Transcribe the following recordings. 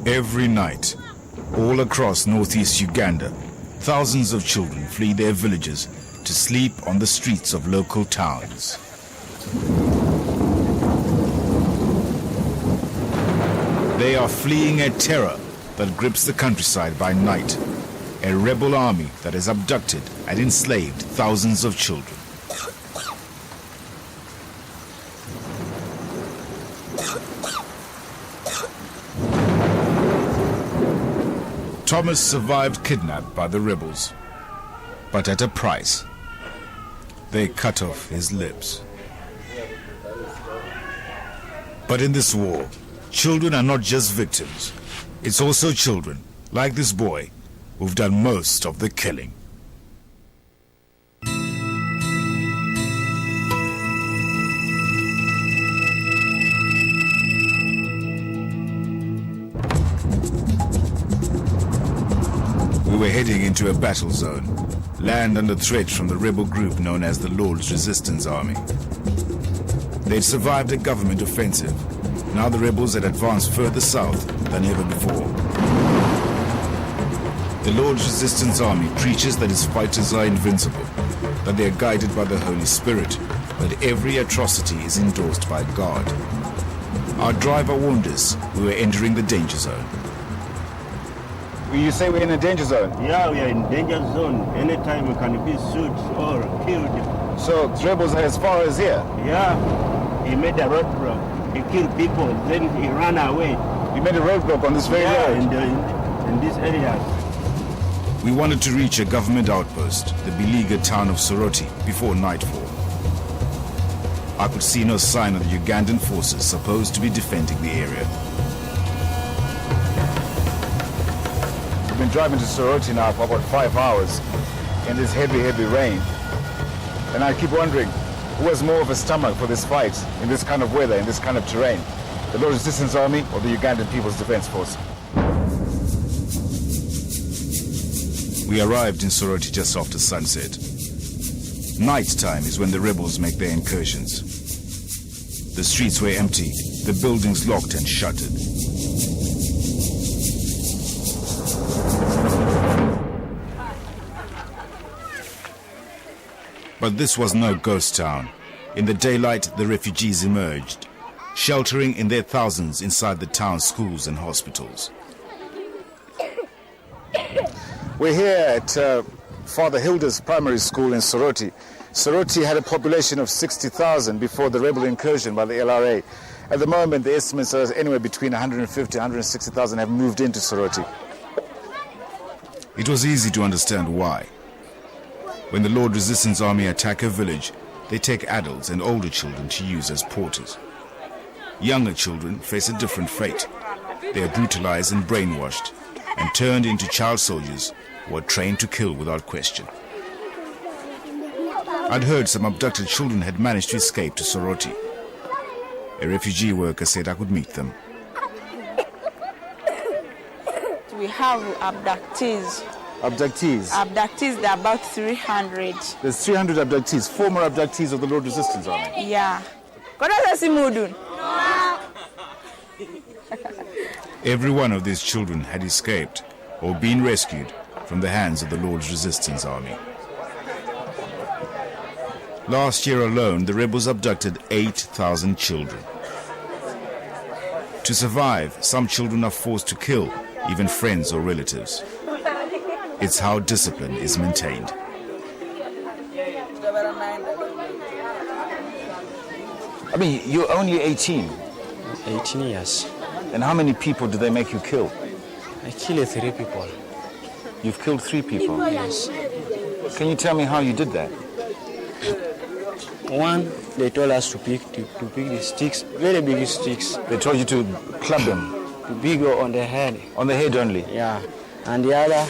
Every night, all across northeast Uganda, thousands of children flee their villages to sleep on the streets of local towns. They are fleeing a terror that grips the countryside by night, a rebel army that has abducted and enslaved thousands of children. Thomas survived kidnapped by the rebels, but at a price. They cut off his lips. But in this war, children are not just victims. It's also children, like this boy, who've done most of the killing. We were heading into a battle zone, land under threat from the rebel group known as the Lord's Resistance Army. They'd survived a government offensive. Now the rebels had advanced further south than ever before. The Lord's Resistance Army preaches that its fighters are invincible, that they are guided by the Holy Spirit, that every atrocity is endorsed by God. Our driver warned us we were entering the danger zone. You say we're in a danger zone? Yeah, we are in danger zone. Anytime we can be shot or killed. So the rebels are as far as here? Yeah, he made a roadblock. He killed people, then he ran away. You made a roadblock on this very road? In this area. We wanted to reach a government outpost, the beleaguered town of Soroti, before nightfall. I could see no sign of the Ugandan forces supposed to be defending the area. We've been driving to Soroti now for about 5 hours in this heavy, heavy rain. And I keep wondering, who has more of a stomach for this fight in this kind of weather, in this kind of terrain? The Lord's Resistance Army or the Ugandan People's Defense Force? We arrived in Soroti just after sunset. Night time is when the rebels make their incursions. The streets were empty, the buildings locked and shuttered. But this was no ghost town. In the daylight, the refugees emerged, sheltering in their thousands inside the town's schools and hospitals. We're here at Father Hilda's primary school in Soroti. Soroti had a population of 60,000 before the rebel incursion by the LRA. At the moment, the estimates are anywhere between 150 and 160,000 have moved into Soroti. It was easy to understand why. When the Lord Resistance Army attack a village, they take adults and older children to use as porters. Younger children face a different fate. They are brutalized and brainwashed and turned into child soldiers who are trained to kill without question. I'd heard some abducted children had managed to escape to Soroti. A refugee worker said I could meet them. We have abductees. Abductees? Abductees, there are about 300. There's 300 abductees, former abductees of the Lord Resistance Army? Yeah. Every one of these children had escaped or been rescued from the hands of the Lord's Resistance Army. Last year alone, the rebels abducted 8,000 children. To survive, some children are forced to kill even friends or relatives. It's how discipline is maintained. I mean, you're only 18. 18 years. And how many people do they make you kill? I killed 3 people. You've killed 3 people? Yes. Can you tell me how you did that? One, they told us to pick the sticks, very big sticks. They told you to club them? To big on the head. On the head only? Yeah. And the other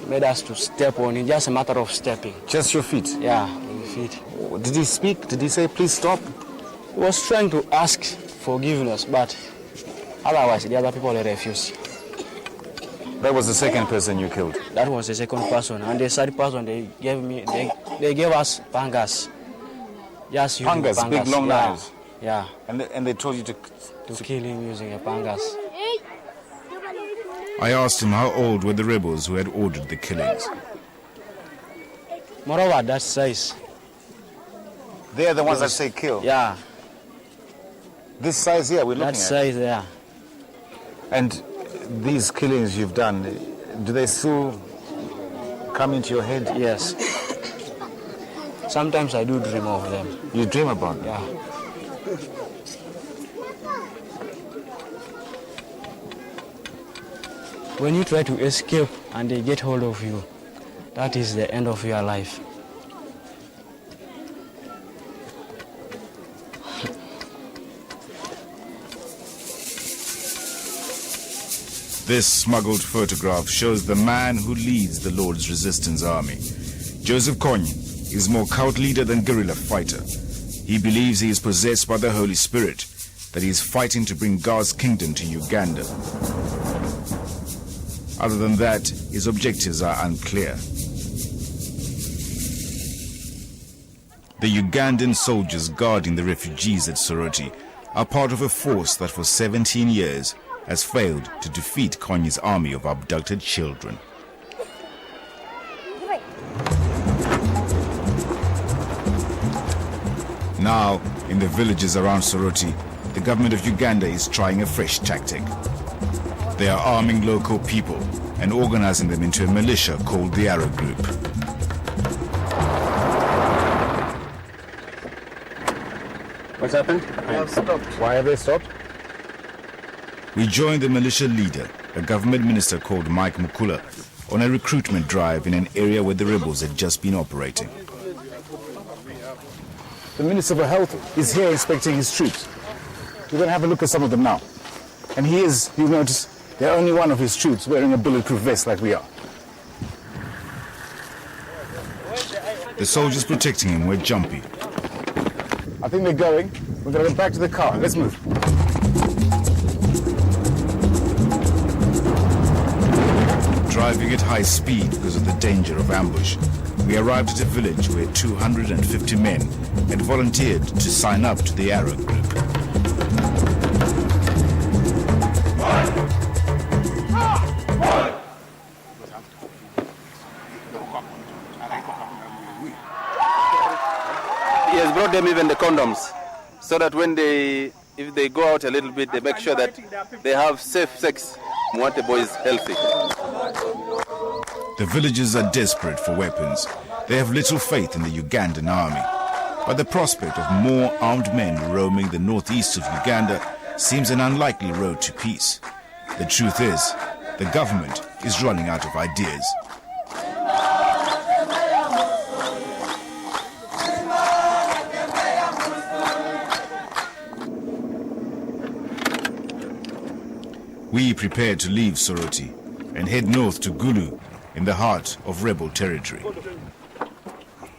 made us to step on it, just a matter of stepping. Just your feet? Yeah, with feet. Did he speak? Did he say, please stop? He was trying to ask forgiveness, but otherwise the other people refused. That was the second person you killed? That was the second person. And the third person, they gave us pangas. Just pangas, big long knives? Yeah. And they told you to kill him using a pangas. I asked him how old were the rebels who had ordered the killings. Moreover, that size. They are the ones that say kill. Yeah, This size here we're looking that at. size, yeah. And these killings you've done, do they still come into your head? Yes. Sometimes I do dream of them. You dream about them? Yeah. When you try to escape and they get hold of you, that is the end of your life. This smuggled photograph shows the man who leads the Lord's Resistance Army. Joseph Kony is more cult leader than guerrilla fighter. He believes he is possessed by the Holy Spirit, that he is fighting to bring God's kingdom to Uganda. Other than that, his objectives are unclear. The Ugandan soldiers guarding the refugees at Soroti are part of a force that for 17 years has failed to defeat Kony's army of abducted children. Now, in the villages around Soroti, the government of Uganda is trying a fresh tactic. They are arming local people and organizing them into a militia called the Arrow Group. What's happened? They have stopped. Why have they stopped? We joined the militia leader, a government minister called Mike Mukula, on a recruitment drive in an area where the rebels had just been operating. The Minister for Health is here inspecting his troops. We're going to have a look at some of them now. And you'll notice, they're only one of his troops wearing a bulletproof vest like we are. The soldiers protecting him were jumpy. I think they're going. We're going to go back to the car. Let's move. Driving at high speed because of the danger of ambush, we arrived at a village where 250 men had volunteered to sign up to the Arrow Group. He has brought them even the condoms, so that if they go out a little bit, they make sure that they have safe sex. We want the boys healthy. The villagers are desperate for weapons. They have little faith in the Ugandan army. But the prospect of more armed men roaming the northeast of Uganda seems an unlikely road to peace. The truth is, the government is running out of ideas. We prepared to leave Soroti and head north to Gulu in the heart of rebel territory.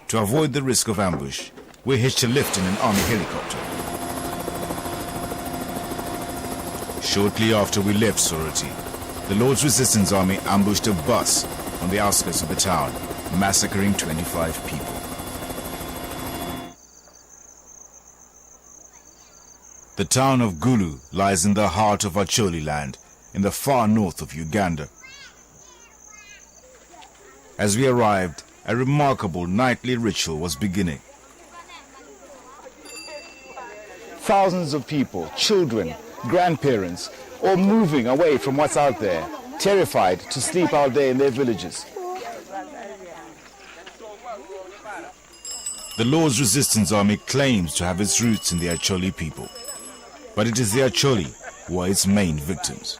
To avoid the risk of ambush, we hitched a lift in an army helicopter. Shortly after we left Soroti, the Lord's Resistance Army ambushed a bus on the outskirts of the town, massacring 25 people. The town of Gulu lies in the heart of Acholi land, in the far north of Uganda. As we arrived, a remarkable nightly ritual was beginning. Thousands of people, children, grandparents, all moving away from what's out there, terrified to sleep out there in their villages. The Lord's Resistance Army claims to have its roots in the Acholi people, but it is the Acholi who are its main victims.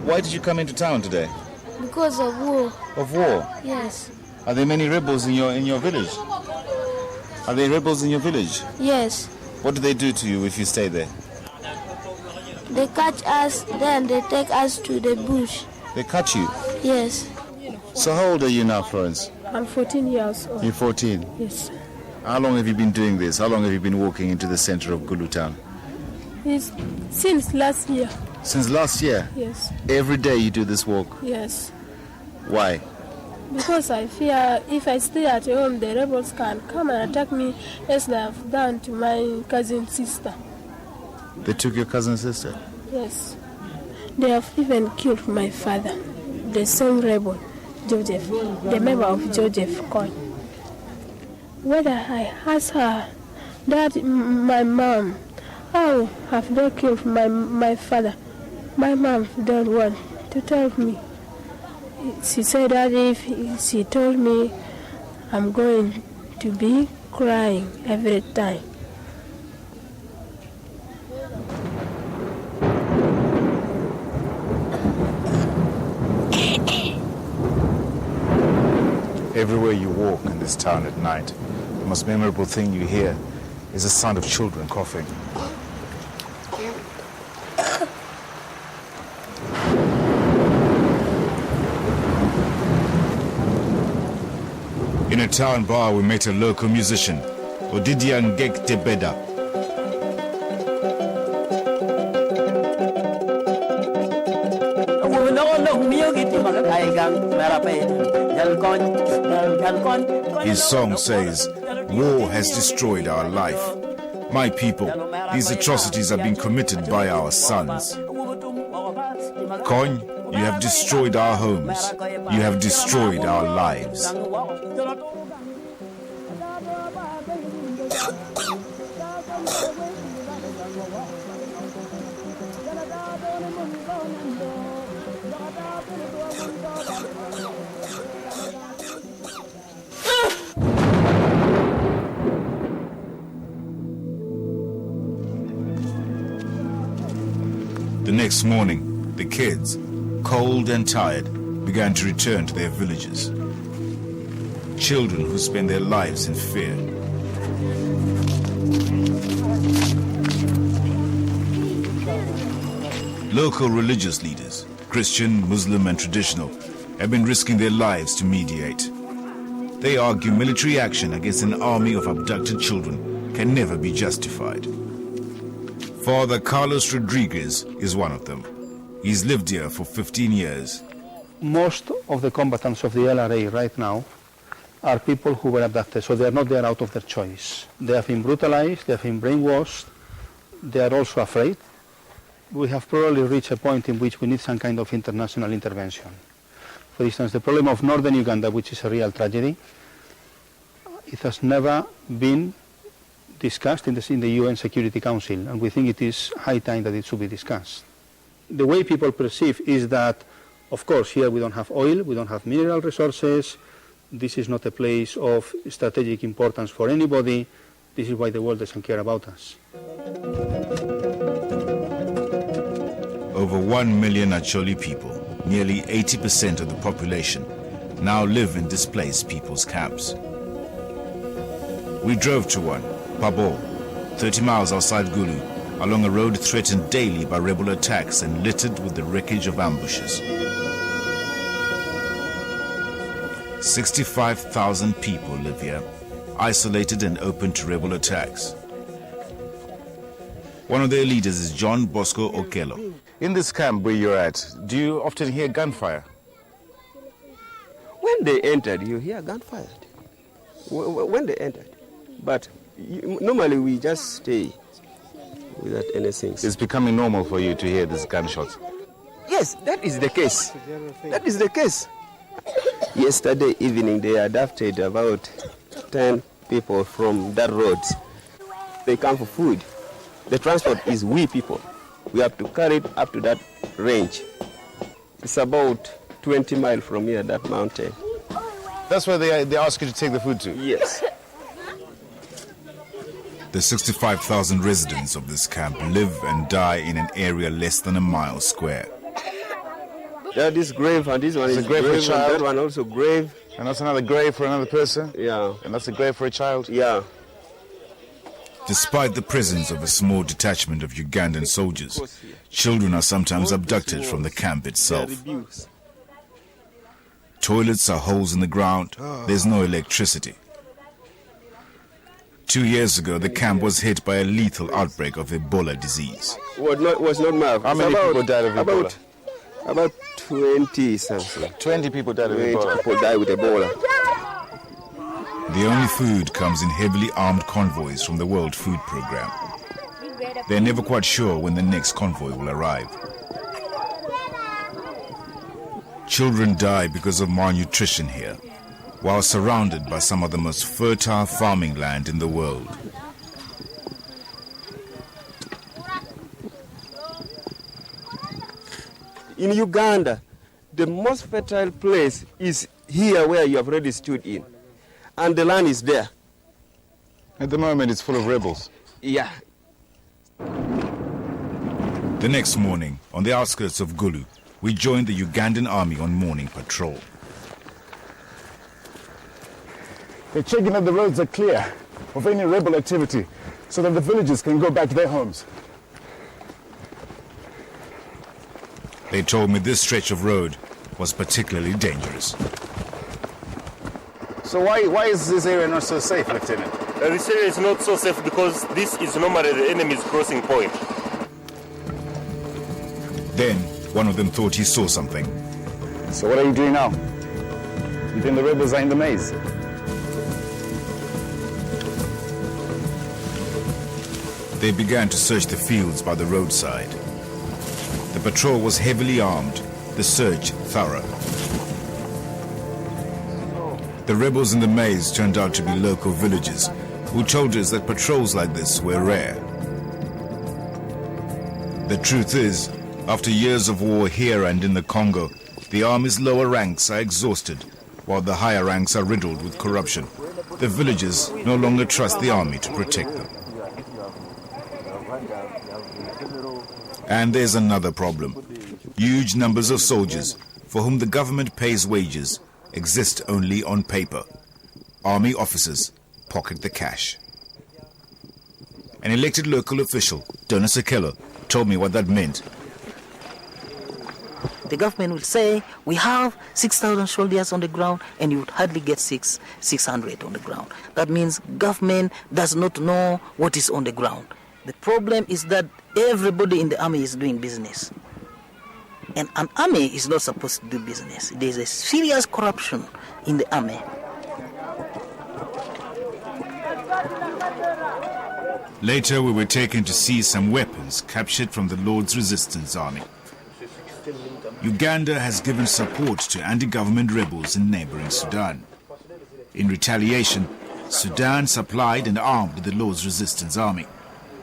Why did you come into town today? Because of war. Of war? Yes. Are there many rebels in your village? Are there rebels in your village? Yes. What do they do to you if you stay there? They catch us, then they take us to the bush. They cut you? Yes. So how old are you now, Florence? I'm 14 years old. You're 14? Yes. How long have you been doing this? How long have you been walking into the center of Gulu town? It's since last year. Since last year? Yes. Every day you do this walk? Yes. Why? Because I fear if I stay at home, the rebels can come and attack me as they have done to my cousin sister. They took your cousin's sister? Yes. They have even killed my father, the same rebel, Joseph, the member of Joseph Coin. Whether I ask her, that my mom, how have they killed my father? My mom don't want to tell me. She said that if she told me, I'm going to be crying every time. Everywhere you walk in this town at night, the most memorable thing you hear is the sound of children coughing. In a town bar, we met a local musician, Odidian Gek Tebeda. His song says, "War has destroyed our life. My people, these atrocities have been committed by our sons. Kony, you have destroyed our homes. You have destroyed our lives." The next morning, the kids, cold and tired, began to return to their villages. Children who spend their lives in fear. Local religious leaders, Christian, Muslim and traditional, have been risking their lives to mediate. They argue military action against an army of abducted children can never be justified. Father Carlos Rodriguez is one of them. He's lived here for 15 years. Most of the combatants of the LRA right now are people who were abducted, so they are not there out of their choice. They have been brutalized, they have been brainwashed, they are also afraid. We have probably reached a point in which we need some kind of international intervention. For instance, the problem of northern Uganda, which is a real tragedy, it has never been discussed in the UN Security Council, and we think it is high time that it should be discussed. The way people perceive is that, of course, here we don't have oil, we don't have mineral resources, this is not a place of strategic importance for anybody, this is why the world doesn't care about us. Over 1 million Acholi people, nearly 80% of the population, now live in displaced people's camps. We drove to one, Pabo, 30 miles outside Gulu, along a road threatened daily by rebel attacks and littered with the wreckage of ambushes. 65,000 people live here, isolated and open to rebel attacks. One of their leaders is John Bosco Okello. In this camp where you're at, do you often hear gunfire? When they entered, you hear gunfire. When they entered. But normally we just stay without anything. It's becoming normal for you to hear these gunshots? Yes, that is the case. That is the case. Yesterday evening they abducted about 10 people from that road. They come for food. The transport is we people. We have to carry it up to that range. It's about 20 miles from here, that mountain. That's where they ask you to take the food to? Yes. The 65,000 residents of this camp live and die in an area less than a mile square. That is grave, and this one is a grave for a child. And that one also grave. And that's another grave for another person? Yeah. And that's a grave for a child? Yeah. Despite the presence of a small detachment of Ugandan soldiers, children are sometimes abducted from the camp itself. Toilets are holes in the ground. There's no electricity. 2 years ago, the camp was hit by a lethal outbreak of Ebola disease. Was not my. How many people died of Ebola? About 20 something. 20 people died of Ebola? 20 people died with Ebola. The only food comes in heavily armed convoys from the World Food Programme. They're never quite sure when the next convoy will arrive. Children die because of malnutrition here, while surrounded by some of the most fertile farming land in the world. In Uganda, the most fertile place is here where you have already stood in. And the land is there. At the moment, it's full of rebels. Yeah. The next morning, on the outskirts of Gulu, we joined the Ugandan army on morning patrol. They're checking that the roads are clear of any rebel activity so that the villagers can go back to their homes. They told me this stretch of road was particularly dangerous. So why is this area not so safe, Lieutenant? This area is not so safe because this is normally the enemy's crossing point. Then, one of them thought he saw something. So what are you doing now? You think the rebels are in the maze? They began to search the fields by the roadside. The patrol was heavily armed, the search thorough. The rebels in the maze turned out to be local villagers who told us that patrols like this were rare. The truth is, after years of war here and in the Congo, the army's lower ranks are exhausted, while the higher ranks are riddled with corruption. The villagers no longer trust the army to protect them. And there's another problem. Huge numbers of soldiers, for whom the government pays wages, exist only on paper. Army officers pocket the cash. An elected local official, Dona Sekelo, told me what that meant. The government will say, we have 6,000 soldiers on the ground, and you would hardly get 600 on the ground. That means government does not know what is on the ground. The problem is that everybody in the army is doing business. And an army is not supposed to do business. There is a serious corruption in the army. Later, we were taken to see some weapons captured from the Lord's Resistance Army. Uganda has given support to anti-government rebels in neighboring Sudan. In retaliation, Sudan supplied and armed the Lord's Resistance Army.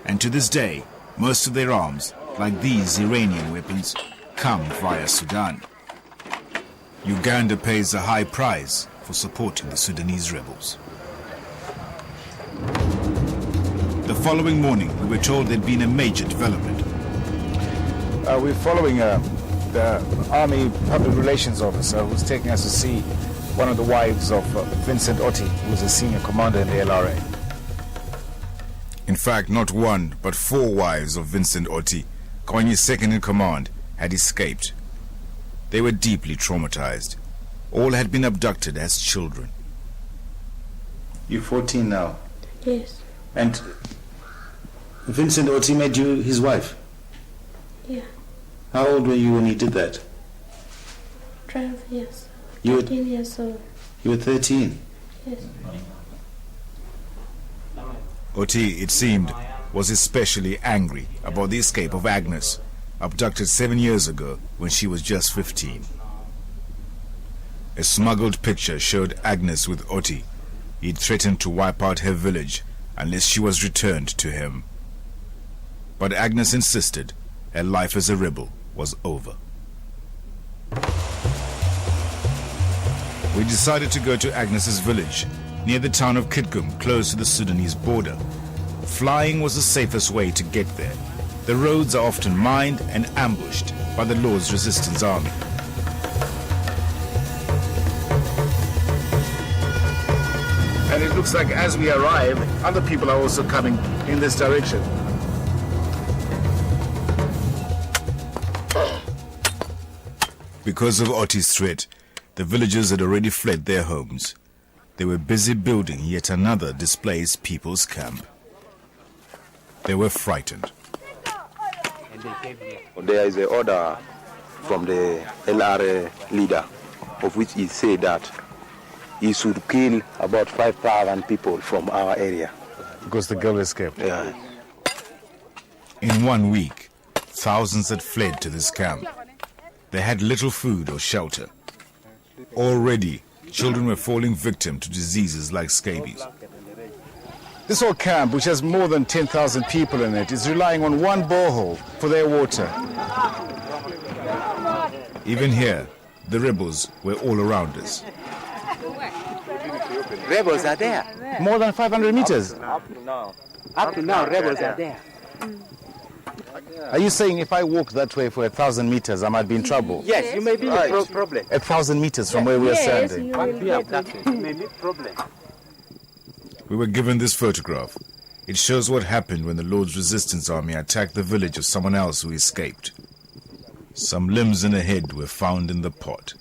And to this day, most of their arms, like these Iranian weapons, come via Sudan. Uganda pays a high price for supporting the Sudanese rebels. The following morning, we were told there'd been a major development. We're following the Army Public Relations Officer who's taking us to see one of the wives of Vincent Otti, who's a senior commander in the LRA. In fact, not one, but 4 wives of Vincent Otti, Konyi's second in command, had escaped. They were deeply traumatized. All had been abducted as children. You're 14 now? Yes. And Vincent Otti made you his wife? Yeah. How old were you when he did that? 12 years. You were 13 years old. You were 13? Yes. Otti, it seemed, was especially angry about the escape of Agnes, abducted 7 years ago when she was just 15. A smuggled picture showed Agnes with Otti. He'd threatened to wipe out her village unless she was returned to him. But Agnes insisted her life as a rebel was over. We decided to go to Agnes's village, near the town of Kitgum, close to the Sudanese border. Flying was the safest way to get there. The roads are often mined and ambushed by the Lord's Resistance Army. And it looks like as we arrive, other people are also coming in this direction. Because of Otti's threat, the villagers had already fled their homes. They were busy building yet another displaced people's camp. They were frightened. There is an order from the LRA leader, of which he said that he should kill about 5,000 people from our area. Because the girl escaped? Yeah. In 1 week, thousands had fled to this camp. They had little food or shelter. Already, children were falling victim to diseases like scabies. This whole camp, which has more than 10,000 people in it, is relying on one borehole for their water. Even here, the rebels were all around us. Rebels are there. More than 500 meters. Up to now, rebels are there. Are you saying if I walk that way for 1,000 meters, I might be in trouble? Yes, you may be in problem. 1,000 meters from where we are standing. You may be abducted. You may be problem. We were given this photograph. It shows what happened when the Lord's Resistance Army attacked the village of someone else who escaped. Some limbs and a head were found in the pot.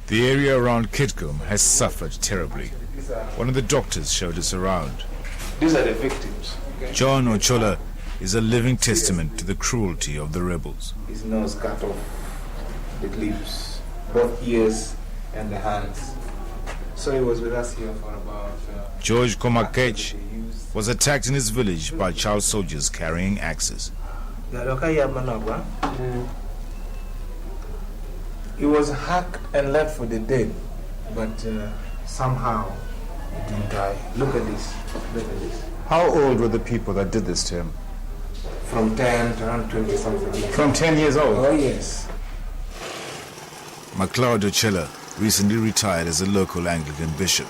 The area around Kitgum has suffered terribly. One of the doctors showed us around. These are the victims. John Ochola is a living testament to the cruelty of the rebels. His nose cut off, the lips, both ears and the hands. So he was with us here for about... George Komakech was attacked in his village by child soldiers carrying axes. He was hacked and left for the dead, but somehow he didn't die. Look at this. Look at this. How old were the people that did this to him? From 10 to around 20 something. From 10 years old? Oh, yes. MacLeod Ochola recently retired as a local Anglican bishop.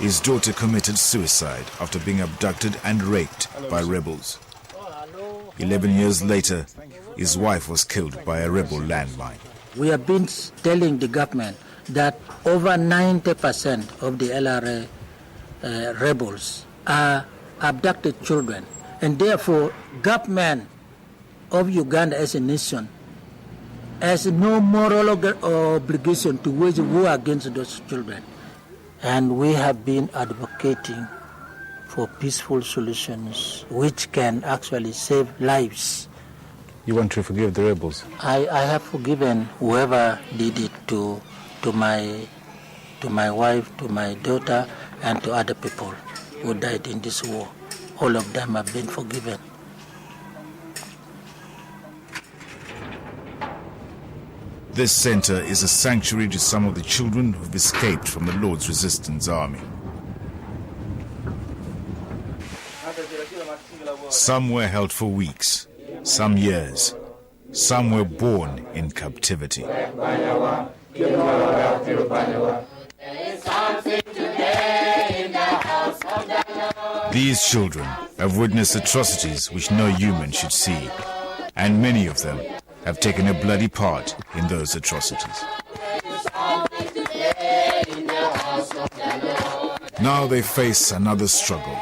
His daughter committed suicide after being abducted and raped by rebels. 11 years later, his wife was killed by a rebel landmine. We have been telling the government that over 90% of the LRA rebels are abducted children, and therefore government of Uganda as a nation has no moral obligation to wage war against those children. And we have been advocating for peaceful solutions which can actually save lives. You want to forgive the rebels? I have forgiven whoever did it to my wife, to my daughter, and to other people who died in this war. All of them have been forgiven. This center is a sanctuary to some of the children who've escaped from the Lord's Resistance Army. Some were held for weeks, some years. Some were born in captivity. These children have witnessed atrocities which no human should see, and many of them have taken a bloody part in those atrocities. Now they face another struggle,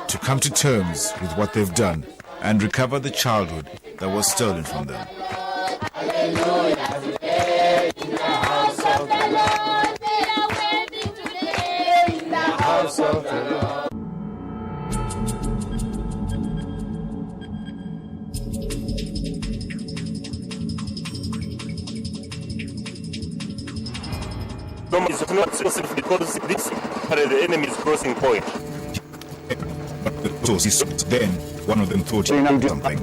to come to terms with what they've done and recover the childhood that was stolen from them. It's not possible because this is the enemy's crossing point. Then one of them thought he knew something.